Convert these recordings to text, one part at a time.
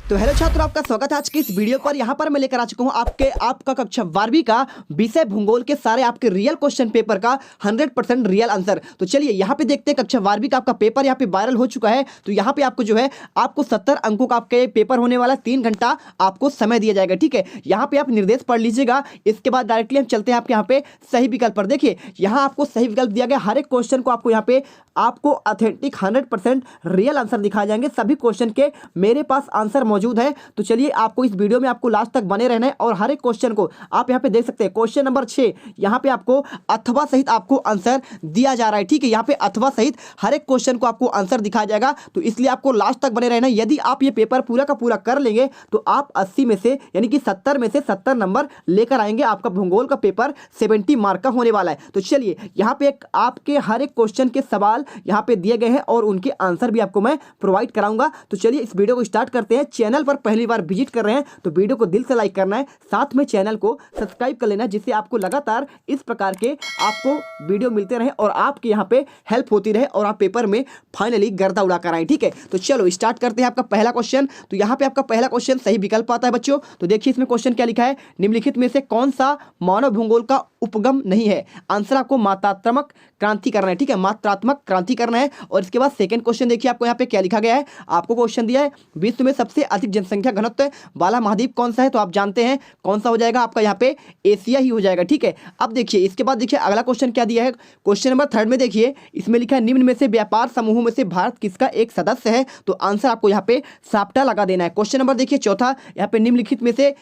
तो हेलो छात्रों, आपका स्वागत है आज की इस वीडियो पर। यहाँ पर मैं लेकर आ चुका हूँ आपका कक्षा 12वीं का विषय भूगोल के सारे आपके रियल क्वेश्चन पेपर का 100% रियल आंसर। तो चलिए यहाँ पे देखते हैं कक्षा 12वीं का आपका पेपर यहाँ पे वायरल हो चुका है। तो यहाँ पे आपको जो है आपको 70 अंकों का आपके पेपर होने वाला, 3 घंटा आपको समय दिया जाएगा। ठीक है, यहाँ पे आप निर्देश पढ़ लीजिएगा। इसके बाद डायरेक्टली हम चलते हैं आपके यहाँ पे सही विकल्प पर। देखिए यहाँ आपको सही विकल्प दिया गया। हर एक क्वेश्चन को आपको यहाँ पे आपको ऑथेंटिक 100% रियल आंसर दिखाए जाएंगे। सभी क्वेश्चन के मेरे पास आंसर मौजूद है। तो चलिए आपको इस वीडियो में आपको लास्ट तक बने रहना है और हर एक क्वेश्चन को आप यहाँ पे देख सकते हैं। क्वेश्चन नंबर 6 यहाँ पे आपको अथवा सहित आपको आंसर दिया जा रहा है। ठीक है, यहाँ पे अथवा सहित हर एक क्वेश्चन को आपको आंसर दिखाया जाएगा। तो इसलिए आपको लास्ट तक बने रहना है। यदि आप ये पेपर पूरा का पूरा कर लेंगे तो आप 80 में से यानी कि 70 में से 70 नंबर लेकर आएंगे। आपका भूगोल का पेपर 70 मार्क का होने वाला है। तो चलिए यहाँ पे आपके हर एक क्वेश्चन के सवाल यहाँ पे दिए गए हैं और उनके आंसर भी आपको मैं प्रोवाइड कराऊंगा। तो चलिए इस वीडियो को स्टार्ट करते हैं। चैनल पर पहली बार विजिट कर रहे हैं तो वीडियो को दिल से लाइक करना है, साथ में चैनल को सब्सक्राइब कर लेना है, जिससे आपको लगातार इस प्रकार के आपको वीडियो मिलते रहे और आपके यहाँ पे हेल्प होती रहे और आप पेपर में फाइनली गर्दा उड़ा कर आए। ठीक है, तो चलो स्टार्ट करते हैं आपका पहला क्वेश्चन। तो यहाँ पे आपका पहला क्वेश्चन सही विकल्प आता है बच्चों। तो देखिए इसमें क्वेश्चन क्या लिखा है, निम्नलिखित में से कौन सा मानव भूगोल का उपगम नहीं है। आंसर आपको मात्रात्मक क्रांति करना है। ठीक है, मात्रात्मक क्रांति करना है। और इसके बाद सेकंड क्वेश्चन देखिए आपको यहाँ पे क्या लिखा गया है। आपको क्वेश्चन दिया है विश्व में सबसे अधिक जनसंख्या घनत्व वाला महाद्वीप कौन सा है। तो आप जानते हैं कौन सा हो जाएगा, आपका यहाँ पे एशिया ही हो जाएगा। ठीक है, अब देखिए इसके बाद देखिए अगला क्वेश्चन क्या दिया है। क्वेश्चन नंबर 3 में देखिए इसमें लिखा है निम्न में से व्यापार समूह में से भारत किसका एक सदस्य है। तो आंसर आपको यहाँ पे सापटा लगा देना है। क्वेश्चन नंबर देखिए चौथा, यहाँ पे निम्नलिखित में से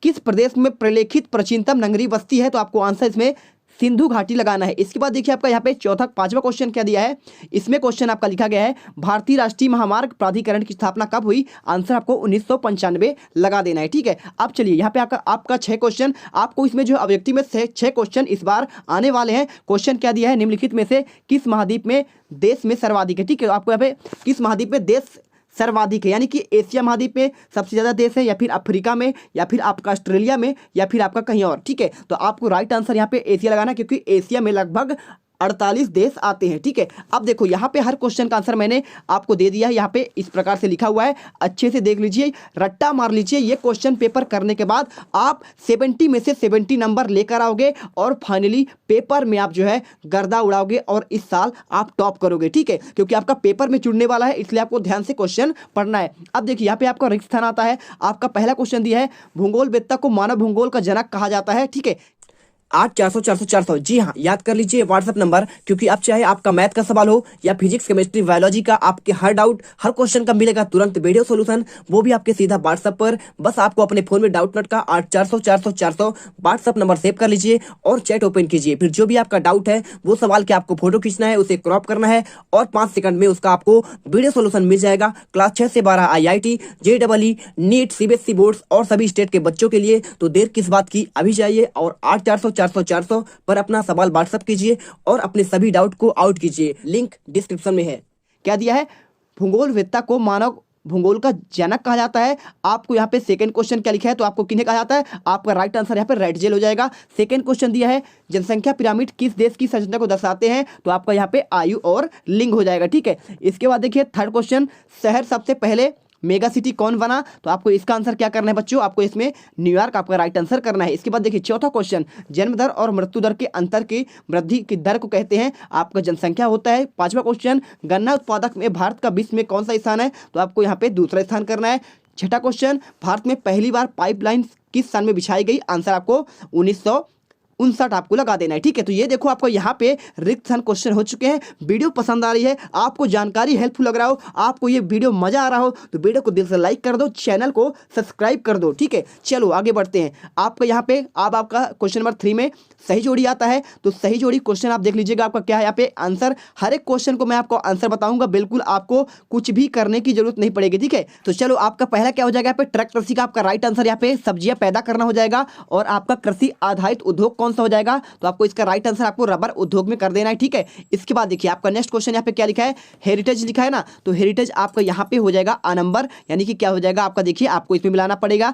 किस प्रदेश में प्रलेखित प्राचीनतम नगरीय बस्ती है। तो आपको आंसर इसमें सिंधु घाटी लगाना है। इसके बाद देखिए आपका यहाँ पे पांचवा क्वेश्चन क्या दिया है। इसमें क्वेश्चन आपका लिखा गया है भारतीय राष्ट्रीय महामार्ग प्राधिकरण की स्थापना कब हुई। आंसर आपको 1995 लगा देना है। ठीक है, अब चलिए यहाँ पे आपका 6 क्वेश्चन, आपको इसमें जो अभिव्यक्ति में 6 क्वेश्चन इस बार आने वाले हैं। क्वेश्चन क्या दिया है, निम्नलिखित में से किस महाद्वीप में देश में सर्वाधिक है। ठीक है, आपको यहाँ पे किस महाद्वीप में देश सर्वाधिक है, यानी कि एशिया महाद्वीप में सबसे ज़्यादा देश है, या फिर अफ्रीका में, या फिर आपका ऑस्ट्रेलिया में, या फिर आपका कहीं और। ठीक है, तो आपको राइट आंसर यहाँ पे एशिया लगाना, क्योंकि एशिया में लगभग 48 देश आते हैं। ठीक है, अब देखो यहाँ पे हर क्वेश्चन का आंसर मैंने आपको दे दिया है। यहाँ पे इस प्रकार से लिखा हुआ है, अच्छे से देख लीजिए, रट्टा मार लीजिए। ये क्वेश्चन पेपर करने के बाद आप 70 में से 70 नंबर लेकर आओगे और फाइनली पेपर में आप जो है गर्दा उड़ाओगे और इस साल आप टॉप करोगे। ठीक है, क्योंकि आपका पेपर में चुनने वाला है, इसलिए आपको ध्यान से क्वेश्चन पढ़ना है। अब देखिए यहाँ पे आपका रिक्त स्थान आता है। आपका पहला क्वेश्चन दिया है भूगोलवेत्ता को मानव भूगोल का जनक कहा जाता है। ठीक है, 8400 जी हाँ, याद कर लीजिए व्हाट्सएप नंबर, क्योंकि अब चाहे आपका मैथ का सवाल हो या फिजिक्स केमिस्ट्री बायोलॉजी का, आपके हर डाउट हर क्वेश्चन का मिलेगा तुरंत वीडियो सॉल्यूशन, वो भी आपके सीधा व्हाट्सएप पर। बस आपको अपने फोन में डाउट नोट का 8400 व्हाट्सएप नंबर सेव कर लीजिए और चैट ओपन कीजिए। फिर जो भी आपका डाउट है वो सवाल के आपको फोटो खींचना है, उसे क्रॉप करना है और 5 सेकंड में उसका आपको वीडियो सोल्यूशन मिल जाएगा। क्लास 6 से 12 IIT, JEE, NEET, CBSE boards और सभी स्टेट के बच्चों के लिए। तो देर किस बात की, अभी जाइए और 8400 पर अपना सवाल व्हाट्सएप कीजिए और अपने सभी डाउट को आउट कीजिए। लिंक डिस्क्रिप्शन में है। क्या दिया है, भूगोलवेत्ता को मानव भूगोल का जनक कहा जाता है। आपको यहाँ पे सेकंड क्वेश्चन क्या लिखा है, तो आपको किन्हें कहा जाता है, आपका राइट आंसर यहाँ पे रेड जेल हो जाएगा। सेकंड क्वेश्चन दिया है जनसंख्या पिरामिड किस देश की संरचना को दर्शाते हैं। तो आपका यहाँ पे आयु और लिंग हो जाएगा। ठीक है, इसके बाद देखिए थर्ड क्वेश्चन, शहर सबसे पहले मेगा सिटी कौन बना। तो आपको इसका आंसर क्या करना है बच्चों, आपको इसमें न्यूयॉर्क आपका राइट आंसर करना है। इसके बाद देखिए चौथा क्वेश्चन, जन्म दर और मृत्यु दर के अंतर की वृद्धि की दर को कहते हैं, आपका जनसंख्या होता है। पांचवा क्वेश्चन, गन्ना उत्पादक में भारत का विश्व में कौन सा स्थान है। तो आपको यहाँ पे दूसरा स्थान करना है। छठा क्वेश्चन, भारत में पहली बार पाइपलाइन किस साल में बिछाई गई। आंसर आपको 1959 आपको लगा देना है। ठीक है, तो ये देखो आपको यहाँ पे रिक्त स्थान क्वेश्चन हो चुके हैं। वीडियो पसंद आ रही है, आपको जानकारी हेल्पफुल लग रहा हो, आपको ये वीडियो मजा आ रहा हो, तो वीडियो को दिल से लाइक कर दो, चैनल को सब्सक्राइब कर दो। ठीक है, चलो आगे बढ़ते हैं। आपका यहाँ पे अब आपका क्वेश्चन नंबर 3 में सही जोड़ी आता है। तो सही जोड़ी क्वेश्चन आप देख लीजिएगा, आपका क्या है यहाँ पे आंसर। हर एक क्वेश्चन को मैं आपको आंसर बताऊंगा, बिल्कुल आपको कुछ भी करने की जरूरत नहीं पड़ेगी। ठीक है, तो चलो आपका पहला क्या हो जाएगा, यहाँ पे ट्रक कृषि का आपका राइट आंसर यहाँ पे सब्जियां पैदा करना हो जाएगा। और आपका कृषि आधारित उद्योग कौन सा हो जाएगा। तो आपको इसका राइट आंसर आपको रबर उद्योग में कर देना है। ठीक है, इसके बाद देखिए आपका नेक्स्ट क्वेश्चन यहाँ पे क्या लिखा है, हेरिटेज लिखा है ना। तो हेरिटेज आपका यहाँ पे हो जाएगा A नंबर, यानी कि क्या हो जाएगा आपका, देखिए आपको इसमें मिलाना पड़ेगा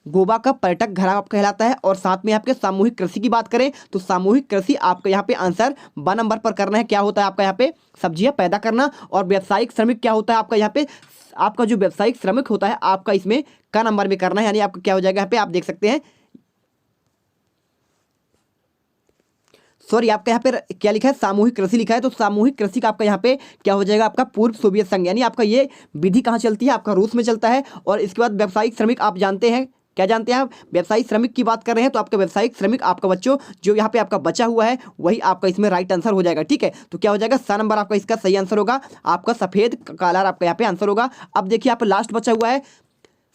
गोवा का पर्यटक घर आप कहलाता है। और साथ में आपके सामूहिक कृषि की बात करें तो सामूहिक कृषि आपका यहाँ पे आंसर ब नंबर पर करना है। क्या होता है आपका यहाँ पे सब्जियां पैदा करना। और व्यावसायिक श्रमिक क्या होता है आपका यहाँ पे, आपका जो व्यावसायिक श्रमिक होता है आपका इसमें का नंबर में करना है, यानी आपका क्या हो जाएगा यहाँ पे आप देख सकते हैं, सॉरी आपका यहाँ पे क्या लिखा है सामूहिक कृषि लिखा है। तो सामूहिक कृषि का आपका यहाँ पे क्या हो जाएगा आपका पूर्व सोवियत संघ, यानी आपका ये विधि कहाँ चलती है आपका रूस में चलता है। और इसके बाद व्यावसायिक श्रमिक आप जानते हैं क्या जानते हैं आप, व्यवसायिक श्रमिक की बात कर रहे हैं तो आपका व्यवसायिक श्रमिक आपका बच्चों जो यहाँ पे आपका बचा हुआ है वही आपका इसमें राइट आंसर हो जाएगा। ठीक है, तो क्या हो जाएगा सा नंबर आपका इसका सही आंसर होगा, आपका सफेद काला आपका यहाँ पे आंसर होगा। अब देखिए आप लास्ट बचा हुआ है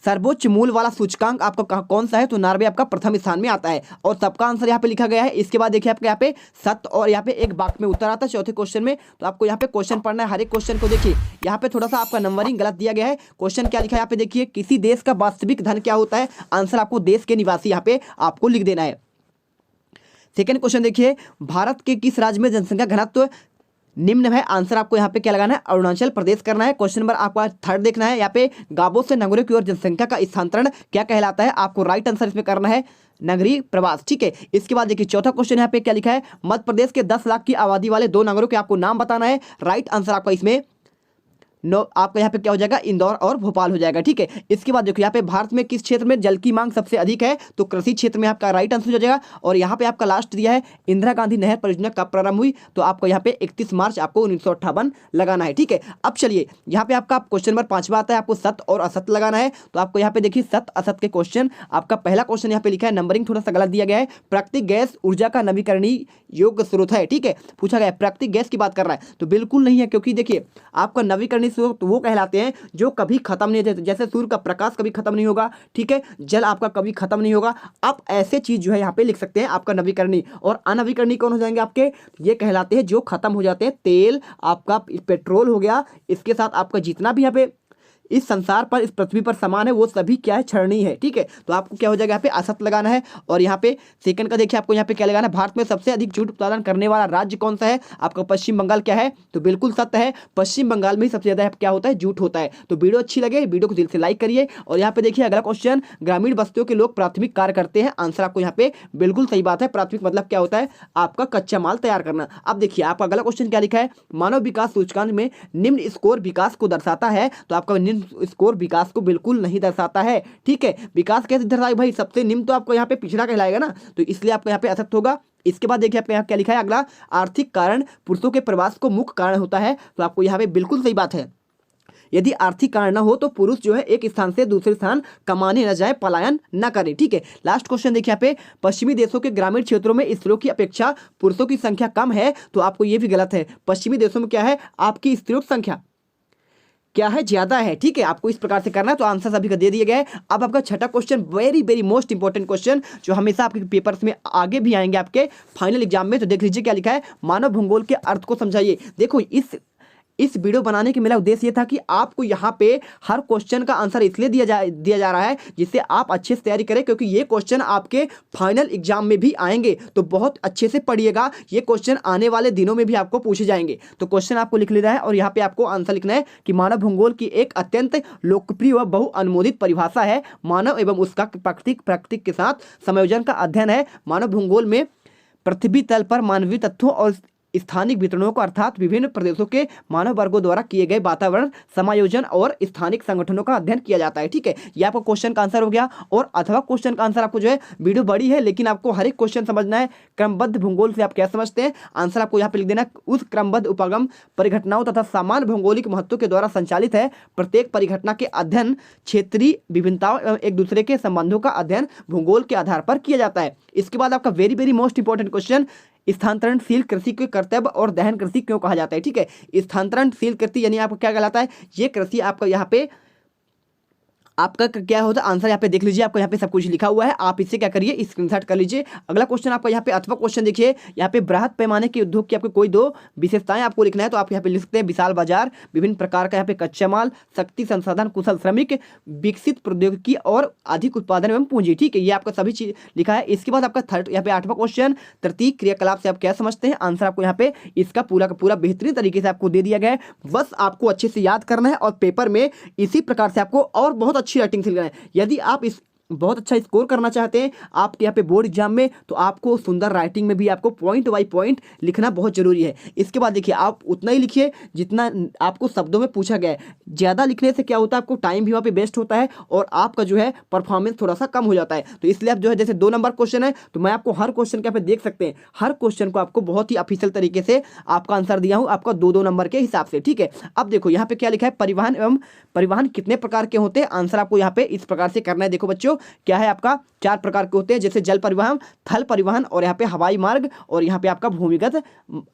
सर्वोच्च मूल वाला सूचकांक आपका कौन सा है, तो नॉर्वे आपका प्रथम स्थान में आता है और सबका आंसर यहाँ पे लिखा गया है। इसके बाद देखिए आपके यहाँ पे सत्य और यहाँ पे एक वाक्य में उत्तर आता है चौथे क्वेश्चन में। तो आपको यहाँ पे क्वेश्चन पढ़ना है, हर एक क्वेश्चन को देखिए यहाँ पे थोड़ा सा आपका नंबरिंग गलत दिया गया है। क्वेश्चन क्या लिखा है यहाँ पे देखिए, किसी देश का वास्तविक धन क्या होता है, आंसर आपको देश के निवासी यहाँ पे आपको लिख देना है। सेकेंड क्वेश्चन देखिए, भारत के किस राज्य में जनसंख्या घनत्व निम्न है, आंसर आपको यहाँ पे क्या लगाना है अरुणाचल प्रदेश करना है। क्वेश्चन नंबर आपका थर्ड देखना है, यहाँ पे गांवों से नगरों की ओर जनसंख्या का स्थानांतरण क्या कहलाता है, आपको राइट आंसर इसमें करना है नगरीय प्रवास। ठीक है, इसके बाद देखिए चौथा क्वेश्चन यहाँ पे क्या लिखा है, मध्य प्रदेश के 10 लाख की आबादी वाले 2 नगरों के आपको नाम बताना है। राइट आंसर आपका इसमें आपका यहाँ पे क्या हो जाएगा इंदौर और भोपाल हो जाएगा। ठीक है, इसके बाद देखो यहाँ पे भारत में किस क्षेत्र में जल की मांग सबसे अधिक है, तो कृषि क्षेत्र में आपका राइट आंसर हो जाएगा। और यहाँ पे आपका लास्ट दिया है इंदिरा गांधी नहर परियोजना कब प्रारंभ हुई, तो आपको यहाँ पे 31 मार्च आपको 1958 लगाना है। ठीक है, अब चलिए यहाँ पे आपका क्वेश्चन नंबर 5वां आता है, आपको सत्य और असत्य लगाना है। तो आपको यहाँ पे देखिए सत्य असत्य के क्वेश्चन, आपका पहला क्वेश्चन यहाँ पे लिखा है, नंबरिंग थोड़ा सा गलत दिया गया है, प्राकृतिक गैस ऊर्जा का नवीकरणीय योग्य स्रोत है। ठीक है, पूछा गया प्राकृतिक गैस की बात कर रहा है, तो बिल्कुल नहीं है, क्योंकि देखिए आपका नवीकरणीय स्रोत वो कहलाते हैं जो कभी खत्म नहीं होते, जैसे सूर्य का प्रकाश कभी खत्म नहीं होगा। ठीक है, जल आपका कभी खत्म नहीं होगा। आप ऐसे चीज जो है यहाँ पे लिख सकते हैं आपका नवीकरणीय। और अनवीकरणीय कौन हो जाएंगे आपके, ये कहलाते हैं जो खत्म हो जाते हैं, तेल आपका पेट्रोल हो गया, इसके साथ आपका जितना भी यहाँ पे इस संसार पर इस पृथ्वी पर समान है वो सभी क्या है क्षरणीय है। ठीक है, तो आपको क्या हो जाएगा यहाँ पे असत्य लगाना है। और यहाँ पे सेकंड का देखिए आपको यहाँ पे क्या लगाना है, भारत में सबसे अधिक जूट उत्पादन करने वाला राज्य कौन सा है, आपका पश्चिम बंगाल क्या है, तो बिल्कुल सत्य है, पश्चिम बंगाल में ही सबसे ज्यादा क्या होता है जूट होता है। तो वीडियो अच्छी लगे वीडियो को दिल से लाइक करिए। और यहाँ पे देखिए अगला क्वेश्चन, ग्रामीण बस्तियों के लोग प्राथमिक कार्य करते हैं, आंसर आपको यहाँ पे बिल्कुल सही बात है, प्राथमिक मतलब क्या होता है आपका कच्चा माल तैयार करना। अब देखिए आपका अगला क्वेश्चन क्या लिखा है, मानव विकास सूचकांक में निम्न स्कोर विकास को दर्शाता है, तो आपका निम्न स्कोर विकास को बिल्कुल नहीं दर्शाता है। ठीक है, विकास कैसे दर्शाएगा भाई, सबसे निम्न तो आपको यहाँ पे पिछड़ा कहलाएगा ना, तो इसलिए आपको यहाँ पे असत्य होगा। इसके बाद देखिए आपके यहाँ क्या लिखा है अगला, आर्थिक कारण पुरुषों के प्रवास को मुख्य कारण होता है, तो आपको यहाँ पे बिल्कुल सही बात है। यदि आर्थिक कारण न हो तो पुरुष जो है एक स्थान से दूसरे स्थान कमाने न जाए, पलायन न करे। ठीक है, लास्ट क्वेश्चन देखिए यहाँ पे, पश्चिमी देशों के ग्रामीण क्षेत्रों में स्त्रियों की अपेक्षा पुरुषों की संख्या कम है, तो आपको ये भी गलत है। पश्चिमी देशों में क्या है आपकी स्त्रियों की संख्या क्या है ज्यादा है। ठीक है, आपको इस प्रकार से करना है, तो आंसर सभी का दे दिया गया है। अब आपका छठा question very very most important question जो हमेशा आपके पेपर्स में आगे भी आएंगे आपके फाइनल एग्जाम में। तो देख लीजिए क्या लिखा है, मानव भूगोल के अर्थ को समझाइए। देखो इस वीडियो बनाने के मेरा उद्देश्य ये था कि आपको यहाँ पे हर क्वेश्चन का आंसर इसलिए दिया जा रहा है जिससे आप अच्छे से तैयारी करें, क्योंकि ये क्वेश्चन आपके फाइनल एग्जाम में भी आएंगे, तो बहुत अच्छे से पढ़िएगा। ये क्वेश्चन आने वाले दिनों में भी आपको पूछे जाएंगे। तो क्वेश्चन आपको लिख लेना है और यहाँ पे आपको आंसर लिखना है कि मानव भूगोल की एक अत्यंत लोकप्रिय व बहुअनुमोदित परिभाषा है, मानव एवं उसका प्रकृति के साथ संयोजन का अध्ययन है। मानव भूगोल में पृथ्वी तल पर मानवीय तत्वों और स्थानिक वितरणों को अर्थात विभिन्न प्रदेशों के मानव वर्गों द्वारा किए गए वातावरण समायोजन और स्थानिक संगठनों का अध्ययन किया जाता है। ठीक है, ये आपको क्वेश्चन का आंसर हो गया। और अथवा क्वेश्चन का आंसर आपको जो है, वीडियो बड़ी है लेकिन आपको हर एक क्वेश्चन समझना है। क्रमबद्ध भूगोल से आप क्या समझते हैं, आंसर आपको यहाँ पे लिख देना, उस क्रमबद्ध उपागम परिघटनाओं तथा समान भौगोलिक महत्व के द्वारा संचालित है। प्रत्येक परिघटना के अध्ययन क्षेत्रीय विभिन्नताओं एवं एक दूसरे के संबंधों का अध्ययन भूगोल के आधार पर किया जाता है। इसके बाद आपका very very most important question, स्थानांतरणशील कृषि के कर्तव्य और दहन कृषि क्यों कहा जाता है। ठीक है, स्थानांतरणशील कृषि यानी आपको क्या कहलाता है, ये कृषि आपका यहाँ पे आपका क्या होता है आंसर यहाँ पे देख लीजिए, आपको यहाँ पे सब कुछ लिखा हुआ है, आप इससे क्या करिए स्क्रीनशॉट कर लीजिए। अगला क्वेश्चन आपका यहाँ पे अथवा क्वेश्चन देखिए, यहाँ पे बृहद पैमाने के उद्योग की आपको कोई 2 विशेषताएं आपको लिखना है, तो आप यहाँ पे लिख सकते हैं विशाल बाजार, विभिन्न प्रकार का यहाँ पे कच्चा माल, शक्ति संसाधन, कुशल श्रमिक, विकसित प्रौद्योगिकी और अधिक उत्पादन एवं पूंजी। ठीक है, ये आपका सभी चीज लिखा है। इसके बाद आपका थर्ड यहाँ पे 8वां क्वेश्चन, तृतीय क्रियाकलाप से आप क्या समझते हैं, आंसर आपको यहाँ पे इसका पूरा का पूरा बेहतरीन तरीके से आपको दे दिया गया है। बस आपको अच्छे से याद करना है और पेपर में इसी प्रकार से आपको और बहुत अच्छी राइटिंग से लिखना है। यदि आप इस बहुत अच्छा स्कोर करना चाहते हैं आपके यहाँ पे बोर्ड एग्जाम में, तो आपको सुंदर राइटिंग में भी आपको पॉइंट बाई पॉइंट लिखना बहुत जरूरी है। इसके बाद देखिए आप उतना ही लिखिए जितना आपको शब्दों में पूछा गया है। ज़्यादा लिखने से क्या होता है, आपको टाइम भी वहाँ पे वेस्ट होता है और आपका जो है परफॉर्मेंस थोड़ा सा कम हो जाता है। तो इसलिए आप जो है जैसे 2 नंबर क्वेश्चन है तो मैं आपको हर क्वेश्चन के यहाँ पे देख सकते हैं, हर क्वेश्चन को आपको बहुत ही ऑफिशियल तरीके से आपका आंसर दिया हूँ, आपका 2-2 नंबर के हिसाब से, ठीक है। अब देखो यहाँ पे क्या लिखा है, परिवहन एवं परिवहन कितने प्रकार के होते हैं, आंसर आपको यहाँ पे इस प्रकार से करना है। देखो बच्चों क्या है, आपका 4 प्रकार के होते हैं, जैसे जल परिवहन, थल परिवहन और यहाँ पे हवाई मार्ग और यहाँ पे आपका भूमिगत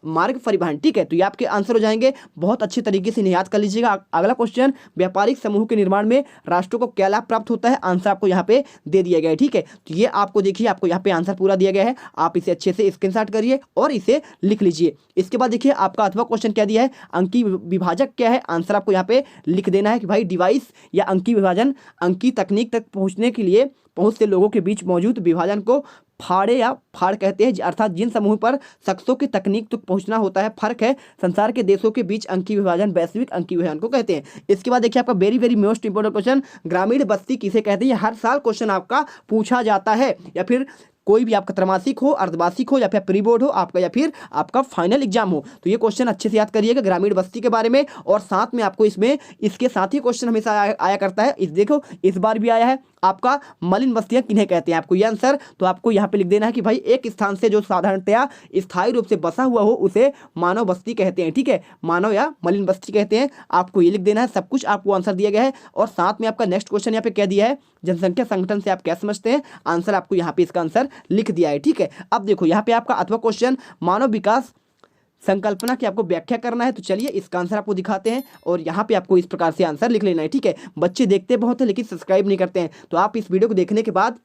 मार्ग परिवहन, ठीक है। तो ये आपके आंसर हो जाएंगे, बहुत अच्छे तरीके से याद कर लीजिएगा। अगला क्वेश्चन, व्यापारिक समूह के निर्माण में राष्ट्रों को क्या लाभ प्राप्त होता है, आंसर आपको यहाँ पे दे दिया गया है, ठीक है। तो ये आपको देखिए, आपको यहाँ पे आंसर पूरा दिया गया है, आप इसे अच्छे से स्क्रीनशॉट करिए और इसे लिख लीजिए। इसके बाद देखिए आपका अथवा क्वेश्चन क्या दिया है, अंकीय विभाजक क्या है, आंसर आपको यहाँ पे लिख देना है कि भाई डिवाइस या अंकीय विभाजन अंकीय तकनीक तक पहुंचने के लिए बहुत से लोगों के बीच मौजूद विभाजन को फाड़े या फाड़ कहते हैं, अर्थात जिन समूह पर शख्सों की तकनीक तक पहुंचना होता है। फर्क है, संसार के देशों के बीच अंकीय विभाजन वैश्विक अंकीय विभाजन को कहते हैं। इसके बाद देखिए आपका very very most important question, ग्रामीण बस्ती किसे कहते हैं, हर साल क्वेश्चन आपका पूछा जाता है, या फिर कोई भी आपका त्रैमासिक हो, अर्धवार्षिक हो या फिर प्री बोर्ड हो आपका, या फिर आपका फाइनल एग्जाम हो। तो ये क्वेश्चन अच्छे से याद करिएगा ग्रामीण बस्ती के बारे में, और साथ में आपको इसमें इसके साथ ही क्वेश्चन हमेशा आया करता है। इस देखो इस बार भी आया है आपका, मलिन बस्तियां किन्हें कहते हैं, आपको ये आंसर तो आपको यहाँ पे लिख देना है कि भाई एक स्थान से जो साधारणतया स्थायी रूप से बसा हुआ हो उसे मानव बस्ती कहते हैं, ठीक है, मानव या मलिन बस्ती कहते हैं, आपको ये लिख देना है। सब कुछ आपको आंसर दिया गया है, और साथ में आपका नेक्स्ट क्वेश्चन यहाँ पे क्या दिया है, जनसंख्या संगठन से आप क्या समझते हैं, आंसर आपको यहाँ पे इसका आंसर लिख दिया है, ठीक है। अब देखो यहाँ पे आपका अथवा क्वेश्चन, मानव विकास संकल्पना की आपको व्याख्या करना है। तो चलिए इसका आंसर आपको दिखाते हैं, और यहाँ पे आपको इस प्रकार से आंसर लिख लेना है, ठीक है। बच्चे देखते बहुत है लेकिन सब्सक्राइब नहीं करते हैं, तो आप इस वीडियो को देखने के बाद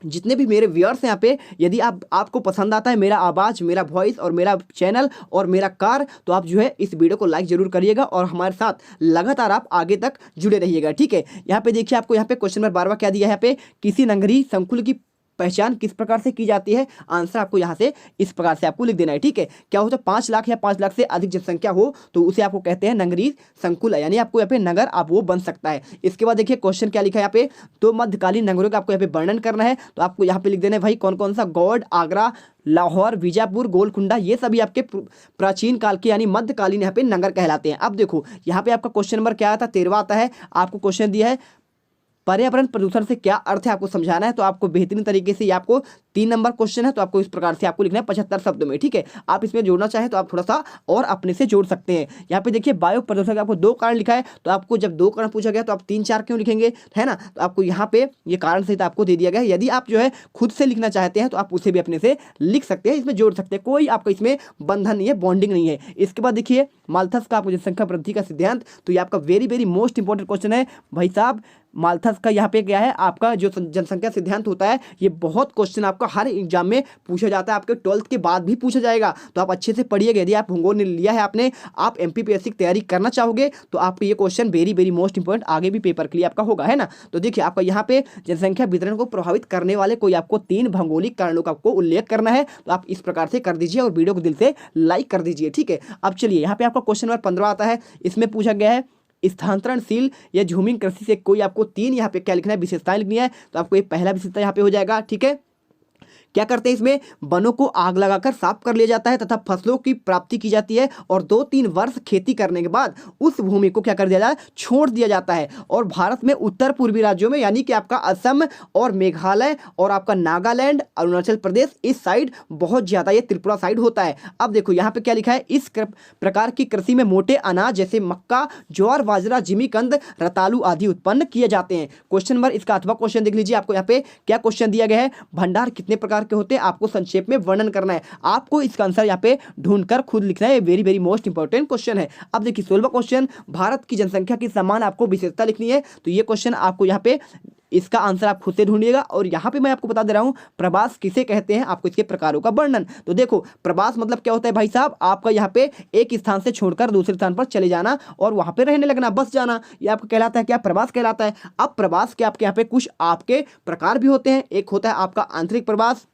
जितने भी मेरे व्यूअर्स हैं यहाँ पे, यदि आपको पसंद आता है मेरा आवाज़, मेरा वॉइस और मेरा चैनल और मेरा कार, तो आप जो है इस वीडियो को लाइक जरूर करिएगा और हमारे साथ लगातार आप आगे तक जुड़े रहिएगा, ठीक है। यहाँ पे देखिए आपको यहाँ पे क्वेश्चन नंबर 12 क्या दिया है, यहाँ पे किसी नगरीय संकुल की पहचान किस प्रकार से की जाती है, आंसर आपको यहाँ से इस प्रकार से आपको लिख देना है, ठीक है। क्या होता है, 5 लाख या 5 लाख से अधिक जनसंख्या हो तो उसे आपको कहते हैं नगरीय संकुल, यानी आपको यहाँ पे नगर आप वो बन सकता है। इसके बाद देखिए क्वेश्चन क्या लिखा है यहाँ पे, तो मध्यकालीन नगरों का आपको यहाँ पे वर्णन करना है, तो आपको यहाँ पे लिख देना है भाई कौन कौन सा, गौड़, आगरा, लाहौर, बीजापुर, गोलकुंडा, ये सभी आपके प्राचीन काल के यानी मध्यकालीन यहाँ पे नगर कहलाते हैं। अब देखो यहाँ पे आपका क्वेश्चन नंबर क्या आता है, 13वां आता है, आपको क्वेश्चन दिया है पर्यावरण प्रदूषण से क्या अर्थ है, आपको समझाना है। तो आपको बेहतरीन तरीके से, आपको 3 नंबर क्वेश्चन है, तो आपको इस प्रकार से आपको लिखना है 75 शब्दों में, ठीक है। आप इसमें जोड़ना चाहें तो आप थोड़ा सा और अपने से जोड़ सकते हैं। यहाँ पे देखिए वायु प्रदूषण का आपको 2 कारण लिखा है, तो आपको जब 2 कारण पूछा गया तो आप 3-4 क्यों लिखेंगे, है ना। तो आपको यहाँ पे ये कारण सहित आपको दे दिया गया है। यदि आप जो है खुद से लिखना चाहते हैं तो आप उसे भी अपने से लिख सकते हैं, इसमें जोड़ सकते हैं, कोई आपका इसमें बंधन नहीं है, बॉन्डिंग नहीं है। इसके बाद देखिए माल्थस का आपको जनसंख्या वृद्धि का सिद्धांत, तो ये आपका very very most important question है भाई साहब। माल्थस का यहाँ पे क्या है, आपका जो जनसंख्या सिद्धांत होता है, ये बहुत क्वेश्चन आपका हर एग्जाम में पूछा जाता है, आपके 12th के बाद भी पूछा जाएगा, तो आप अच्छे से पढ़िएगा। यदि आप भूगोल ने लिया है आपने, आप एमपीपीएससी की तैयारी करना चाहोगे तो आपको ये question very very most important आगे भी पेपर के लिए आपका होगा, है ना। तो देखिए आपका यहाँ पे जनसंख्या वितरण को प्रभावित करने वाले कोई आपको 3 भौगोलिक कारणों का आपको उल्लेख करना है, तो आप इस प्रकार से कर दीजिए और वीडियो को दिल से लाइक कर दीजिए, ठीक है। अब चलिए यहाँ पे आपका क्वेश्चन नंबर 15 आता है, इसमें पूछा गया है स्थानांतरणशील या झूमिंग कृषि से कोई आपको 3 यहाँ पे क्या लिखना है, विशेषताएं लिखनी है। तो आपको ये पहला विशेषता यहाँ पे हो जाएगा, ठीक है। क्या करते हैं, इसमें वनों को आग लगाकर साफ कर लिया जाता है तथा फसलों की प्राप्ति की जाती है, और 2-3 वर्ष खेती करने के बाद उस भूमि को क्या कर दिया जाए, छोड़ दिया जाता है। और भारत में उत्तर पूर्वी राज्यों में यानी कि आपका असम और मेघालय और आपका नागालैंड, अरुणाचल प्रदेश, इस साइड बहुत ज्यादा, ये त्रिपुरा साइड होता है। अब देखो यहाँ पे क्या लिखा है, इस प्रकार की कृषि में मोटे अनाज जैसे मक्का, ज्वार, बाजरा, जिमीकंद, रतालू आदि उत्पन्न किए जाते हैं। क्वेश्चन नंबर इसका अथवा क्वेश्चन देख लीजिए, आपको यहाँ पे क्या क्वेश्चन दिया गया है, भंडार कितने प्रकार के होते हैं, आपको संक्षेप में वर्णन करना है। आपको इसका आंसर यहाँ पे ढूंढकर खुद लिखना है, very very most important question है। अब देखिए 16वां क्वेश्चन, भारत की जनसंख्या की समान आपको विशेषता लिखनी है। तो ये क्वेश्चन आपको यहाँ पे इसका आंसर आप खुद से ढूंढिएगा, और यहाँ पे मैं आपको बता दे रहा हूँ प्रवास किसे कहते हैं, आपको इसके प्रकारों का वर्णन। तो देखो प्रवास मतलब क्या होता है भाई साहब, आपका यहाँ पे एक स्थान से छोड़कर दूसरे स्थान पर चले जाना और वहां पे रहने लगना, बस जाना, ये आपको कहलाता है क्या, प्रवास कहलाता है। अब प्रवास के आपके यहाँ पे कुछ आपके प्रकार भी होते हैं, एक होता है आपका आंतरिक प्रवास,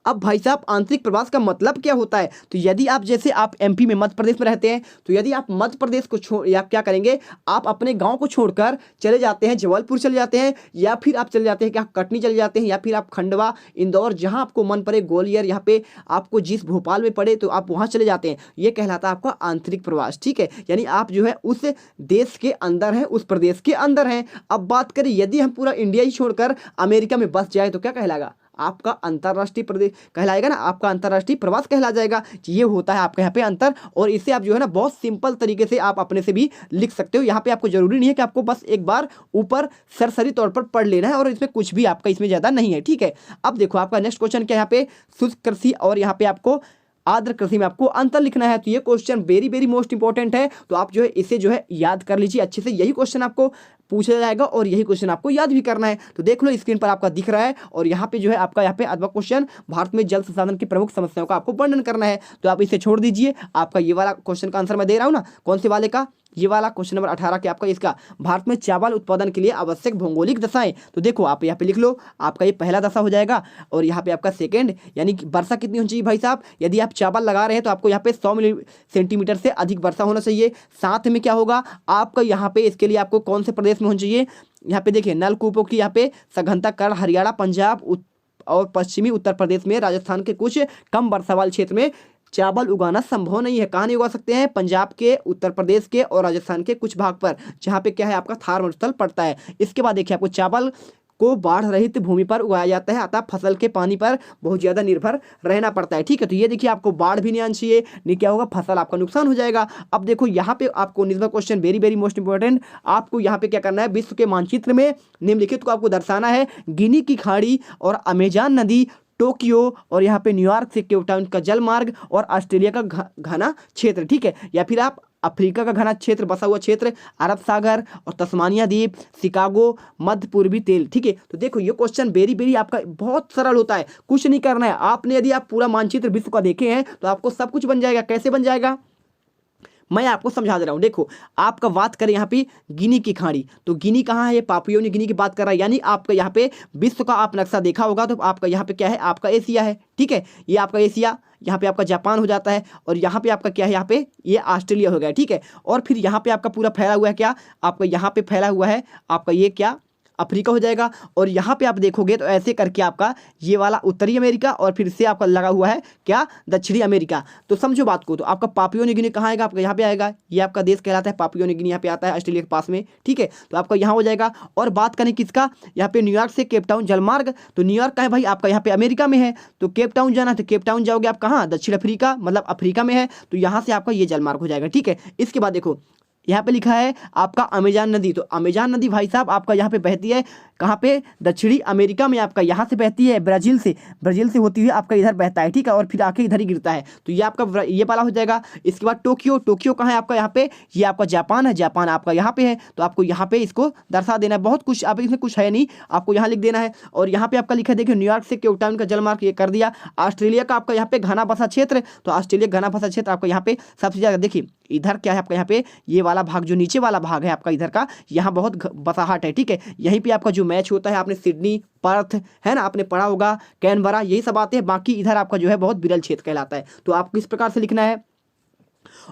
अब भाई साहब आंतरिक प्रवास का मतलब क्या होता है? तो यदि आप जैसे आप एमपी में मध्य प्रदेश में रहते हैं, तो यदि आप मध्य प्रदेश को छोड़ या क्या करेंगे, आप अपने गांव को छोड़कर चले जाते हैं, जबलपुर चले जाते हैं, या फिर आप चले जाते हैं क्या कटनी चले जाते हैं, या फिर आप खंडवा, इंदौर, जहां आपको मन पड़े, ग्वालियर, यहाँ पे आपको जिस भोपाल में पड़े तो आप वहां चले जाते हैं। ये कहलाता है आपका आंतरिक प्रवास। ठीक है, यानी आप जो है उस देश के अंदर हैं, उस प्रदेश के अंदर हैं। अब बात करें यदि हम पूरा इंडिया ही छोड़कर अमेरिका में बस जाए तो क्या कहलाएगा? आपका अंतर्राष्ट्रीय प्रदेश कहलाएगा ना, आपका अंतर्राष्ट्रीय प्रवास कहला जाएगा। ये होता है आपके यहाँ पे अंतर, और इसे आप जो है ना बहुत सिंपल तरीके से आप अपने से भी लिख सकते हो। यहाँ पे आपको जरूरी नहीं है कि आपको बस एक बार ऊपर सरसरी तौर पर पढ़ लेना है, और इसमें कुछ भी आपका इसमें ज़्यादा नहीं है। ठीक है, अब देखो आपका नेक्स्ट क्वेश्चन क्या है, यहाँ पे शुष्क कृषि और यहाँ पे आपको आर्द्र कृषि में आपको अंतर लिखना है। तो ये question very very most important है, तो आप जो है इसे जो है याद कर लीजिए अच्छे से। यही क्वेश्चन आपको पूछा जाएगा और यही क्वेश्चन आपको याद भी करना है। तो देख लो स्क्रीन पर आपका दिख रहा है, और यहाँ पे जो है आपका यहाँ पे अगला क्वेश्चन भारत में जल संसाधन की प्रमुख समस्याओं का आपको वर्णन करना है। तो आप इसे छोड़ दीजिए, आपका ये वाला क्वेश्चन का आंसर मैं दे रहा हूँ ना, कौन से वाले का, ये वाला क्वेश्चन नंबर 18 के आपका इसका, भारत में चावल उत्पादन के लिए आवश्यक भौगोलिक दशाएं। तो देखो आप यहाँ पे लिख लो, आपका ये पहला दशा हो जाएगा, और यहाँ पे आपका सेकंड, यानी कि वर्षा कितनी होनी चाहिए भाई साहब, यदि आप चावल लगा रहे हैं तो आपको यहाँ पे 100 सेंटीमीटर से अधिक वर्षा होना चाहिए। साथ में क्या होगा आपका यहाँ पे, इसके लिए आपको कौन से प्रदेश में होना चाहिए, यहाँ पे देखिए नलकूपों की यहाँ पे सघनता कर हरियाणा, पंजाब और पश्चिमी उत्तर प्रदेश में, राजस्थान के कुछ कम वर्षा वाले क्षेत्र में चावल उगाना संभव नहीं है। कहाँ नहीं उगा सकते हैं? पंजाब के, उत्तर प्रदेश के और राजस्थान के कुछ भाग पर, जहाँ पे क्या है आपका थार मरुस्थल पड़ता है। इसके बाद देखिए आपको चावल को बाढ़ रहित भूमि पर उगाया जाता है, अतः फसल के पानी पर बहुत ज़्यादा निर्भर रहना पड़ता है। ठीक है, तो ये देखिए आपको बाढ़ भी नहीं आनी चाहिए, नहीं क्या होगा, फसल आपका नुकसान हो जाएगा। अब देखो यहाँ पे आपको निम्न question very very most important, आपको यहाँ पे क्या करना है, विश्व के मानचित्र में निम्नलिखित को आपको दर्शाना है। गिनी की खाड़ी और अमेजान नदी, टोक्यो और यहाँ पे न्यूयॉर्क से केप टाउन का जल मार्ग, और ऑस्ट्रेलिया का घना क्षेत्र। ठीक है, या फिर आप अफ्रीका का घना क्षेत्र, बसा हुआ क्षेत्र, अरब सागर और तस्मानिया द्वीप, शिकागो, मध्य पूर्वी तेल। ठीक है, तो देखो ये क्वेश्चन वेरी वेरी आपका बहुत सरल होता है, कुछ नहीं करना है आपने। यदि आप पूरा मानचित्र विश्व का देखे हैं तो आपको सब कुछ बन जाएगा। कैसे बन जाएगा मैं आपको समझा दे रहा हूँ। देखो आपका बात करें यहाँ पे गिनी की खाड़ी, तो गिनी कहाँ है, ये पापुआ न्यू गिनी की बात कर रहा है, यानी आपका यहाँ पे विश्व का आप नक्शा देखा होगा तो आपका यहाँ पे क्या है, आपका एशिया है। ठीक है, ये आपका एशिया, यहाँ पे आपका जापान हो जाता है, और यहाँ पे आपका क्या है, यहाँ पे ये ऑस्ट्रेलिया हो गया। ठीक है, और फिर यहाँ पे आपका पूरा फैला हुआ है क्या, आपका यहाँ पे फैला हुआ है आपका ये क्या, अफ्रीका हो जाएगा। और यहाँ पे आप देखोगे तो ऐसे करके आपका ये वाला उत्तरी अमेरिका, और फिर से आपका लगा हुआ है क्या, दक्षिणी अमेरिका। तो समझो बात को, तो आपका पापुआ न्यू गिनी कहाँ आएगा, आपका यहाँ पे आएगा, ये आपका देश कहलाता है पापुआ न्यू गिनी, यहाँ पे आता है ऑस्ट्रेलिया के पास में। ठीक है, तो आपका यहाँ हो जाएगा। और बात करें किसका, यहाँ पे न्यूयॉर्क से केप टाउन जलमार्ग, तो न्यूयॉर्क का है भाई आपका यहाँ पे अमेरिका में है, तो केप टाउन जाना है तो केप टाउन जाओगे आप कहाँ, दक्षिण अफ्रीका, मतलब अफ्रीका में है, तो यहाँ से आपका ये जलमार्ग हो जाएगा। ठीक है, इसके बाद देखो यहाँ पे लिखा है आपका अमेजान नदी, तो अमेजान नदी भाई साहब आपका यहाँ पे बहती है कहाँ पे, दक्षिणी अमेरिका में, आपका यहाँ से बहती है ब्राज़ील से होती हुई आपका इधर बहता है। ठीक है, और फिर आके इधर ही गिरता है, तो ये आपका ये वाला हो जाएगा। इसके बाद टोक्यो कहाँ है आपका, यहाँ पे ये आपका जापान है, जापान आपका यहाँ पे है, तो आपको यहाँ पे इसको दर्शा देना है। बहुत कुछ आप इसमें कुछ है नहीं, आपको यहाँ लिख देना है। और यहाँ पे आपका लिखा है देखिए न्यूयॉर्क से केप टाउन का जलमार्ग, ये कर दिया। ऑस्ट्रेलिया का आपका यहाँ पे घना बसा क्षेत्र, तो ऑस्ट्रेलिया घना बसा क्षेत्र आपका यहाँ पे सबसे ज़्यादा, देखिए इधर क्या है आपका, यहाँ पे ये वाला भाग जो नीचे वाला भाग है आपका इधर का, यहाँ बहुत बसाहट है। ठीक है, यहीं पे आपका जो मैच होता है, आपने सिडनी, पर्थ है ना आपने पढ़ा होगा, कैनबरा, यही सब आते हैं। बाकी इधर आपका जो है बहुत विरल क्षेत्र कहलाता है। तो आपको इस प्रकार से लिखना है।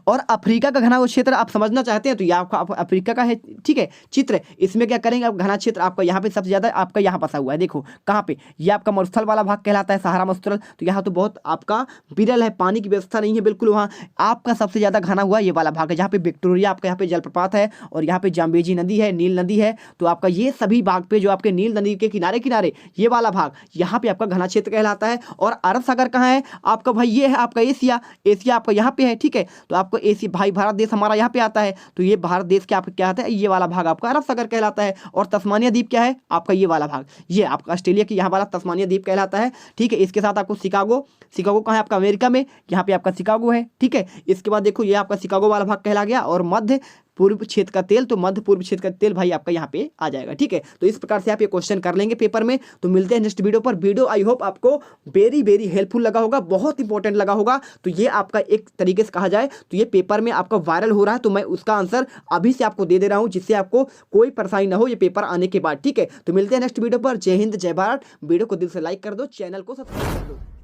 और अफ्रीका का घना क्षेत्र आप समझना चाहते हैं तो ये आपका अफ्रीका का है। ठीक है, चित्र इसमें क्या करेंगे आप, घना क्षेत्र आपका यहाँ पे सबसे ज्यादा आपका यहाँ बसा हुआ है। देखो कहाँ पे, ये आपका मरुस्थल वाला भाग कहलाता है, सहारा मरुस्थल। तो यहाँ तो बहुत आपका विरल है, पानी की व्यवस्था नहीं है बिल्कुल वहाँ। आपका सबसे ज्यादा घना हुआ ये वाला भाग है, जहाँ पे विक्टोरिया आपका यहाँ पे जलप्रपात है, और यहाँ पे जाम्बेजी नदी है, नील नदी है। तो आपका ये सभी भाग पे जो आपके नील नदी के किनारे किनारे ये वाला भाग, यहाँ पे आपका घना क्षेत्र कहलाता है। और अरब सागर कहाँ है आपका भाई, ये है आपका एशिया आपका यहाँ पे है। ठीक है, तो आपको एशिया भाई भारत देश हमारा यहाँ पे आता है, तो ये भारत देश के आपका क्या आता है, ये वाला भाग आपका अरब सागर कहलाता है। और तस्मानिया द्वीप क्या है आपका, ये वाला भाग, ये आपका ऑस्ट्रेलिया की यहाँ वाला तस्मानिया द्वीप कहलाता है। ठीक है, इसके साथ आपको शिकागो कहाँ है आपका, अमेरिका में, यहाँ पे आपका शिकागो है। ठीक है, इसके बाद देखो ये आपका शिकागो वाला भाग कहला गया। और मध्य पूर्व क्षेत्र का तेल, तो मध्य पूर्व क्षेत्र का तेल भाई आपका यहाँ पे आ जाएगा। ठीक है, तो इस प्रकार से आप ये क्वेश्चन कर लेंगे पेपर में। तो मिलते हैं नेक्स्ट वीडियो पर। वीडियो आई होप आपको वेरी वेरी हेल्पफुल लगा होगा, बहुत इंपॉर्टेंट लगा होगा। तो ये आपका एक तरीके से कहा जाए तो ये पेपर में आपका वायरल हो रहा है, तो मैं उसका आंसर अभी से आपको दे रहा हूँ, जिससे आपको कोई परेशानी ना हो ये पेपर आने के बाद। ठीक है, तो मिलते हैं नेक्स्ट वीडियो पर। जय हिंद, जय भारत। वीडियो को दिल से लाइक कर दो, चैनल को सब्सक्राइब कर दो।